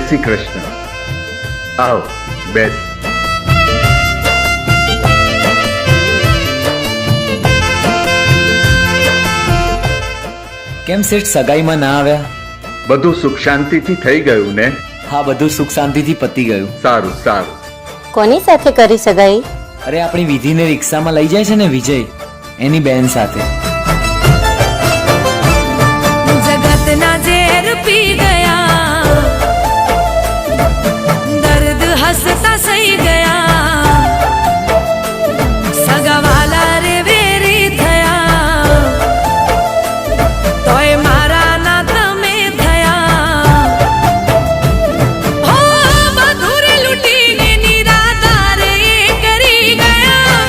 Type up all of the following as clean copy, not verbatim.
શ્રી કૃષ્ણ. આવો બેસ. કેમ શેઠ સગાઈમાં ના આવ્યા? બધું સુખ શાંતિથી થઈ ગયું ને? હા, બધું સુખ શાંતિથી પતી ગયું. સારું સારું. કોની સાથે કરી સગાઈ? અરે આપણી વિધિને રિક્ષામાં લઈ જાય છે ને વિજય, એની બેન સાથે. જગતના ઝેર પી ગયા, દર્દ હસતા સહી ગયા, સગાવાલા રે વેરી થયા, તોય મારા ના તમે થયા. હો મધુરે લૂટીને નિરાધારે કરી ગયા,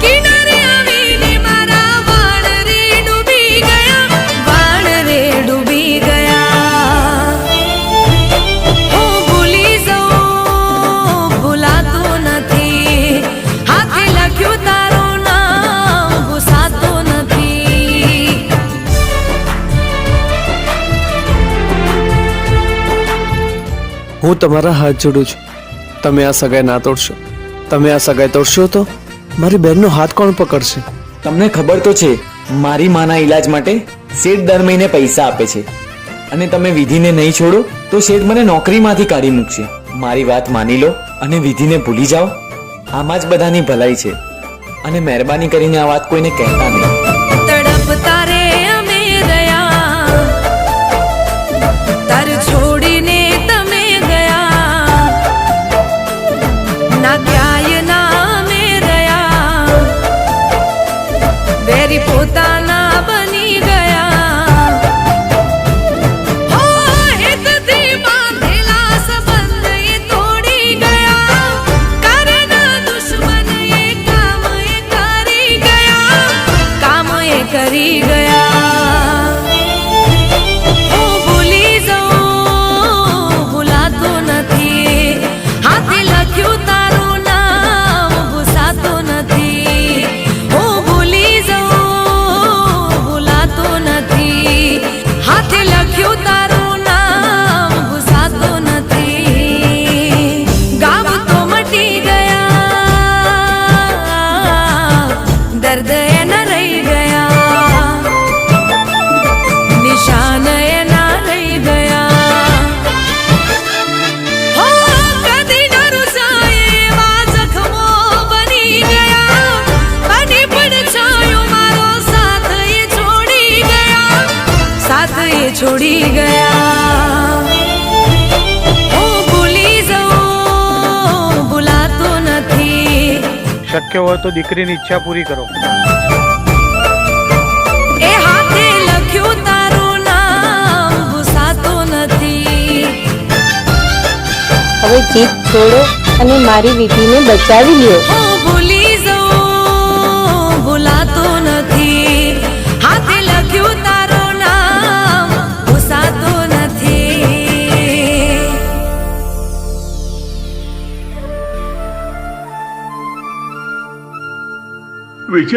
કિનારે આવીને મારા વાળ રે ડૂબી ગયા, વાળ રે ડૂબી ગયા. હું ભૂલી જાઉં ભૂલાતું નથી, હાથે લખ્યું તારું નામ ભૂસાતું નથી. હું તમારા હાથ જોડું છું. તમે આ સગાઈ ના તોડશો. તમે આ સગાઈ તોડશો તો મારી બહેનનો હાથ કોણ પકડશે? તમને ખબર તો છે મારી માના ઈલાજ માટે શેઠ દર મહિને પૈસા આપે છે, અને તમે વિધિને નહીં છોડો તો શેઠ મને નોકરીમાંથી કાઢી મૂકશે. મારી વાત માની લો અને વિધિને ભૂલી જાઓ. આમાં જ બધાની ભલાઈ છે, અને મહેરબાની કરીને આ વાત કોઈને કહેતા નહીં. તડપતા રે અમે રહ્યા, તાર છોડીને તમે ગયા, ના ક્યાંય ના અમે રહ્યા, વેરી પોતાના બની ગયા. હો હેતથી બાંધેલા સંબંધ એ તોડી ગયા, કારના દુશ્મન એ કામ એ કરી ગયા, કામ એ કરી ગયા. હું ભૂલી જાઉં ભૂલાતું નથી, હાથે લખ્યું તારું નામ ભૂસાતું નથી. હું ભૂલી જાઉં ભૂલાતું નથી, હાથે લખ્યું તારું નામ ભૂસાતું નથી. ગામ તો મટી ગયા, દર્દ એના રહી ગયા, નિશાન એના રહી ગયા. હો કદી ન રૂસાય એવા જખમો બની ગયા, બની પડછાયો મારો સાથ એ છોડી ગયા, સાથ એ છોડી ગયા. હું ભૂલી જાઉં ભૂલાતું નથી. શક્ય હોય તો દીકરીની ઈચ્છા પૂરી કરો. એ હાથે લખ્યું તારું નામ ભૂસાતું નથી. હવે જીત છોડો અને મારી વિધિને બચાવી લ્યો. હું ભૂલી જાઉં ભૂલાતું નથી, હાથે લખ્યું તારું નામ ભૂસાતું નથી. વિજય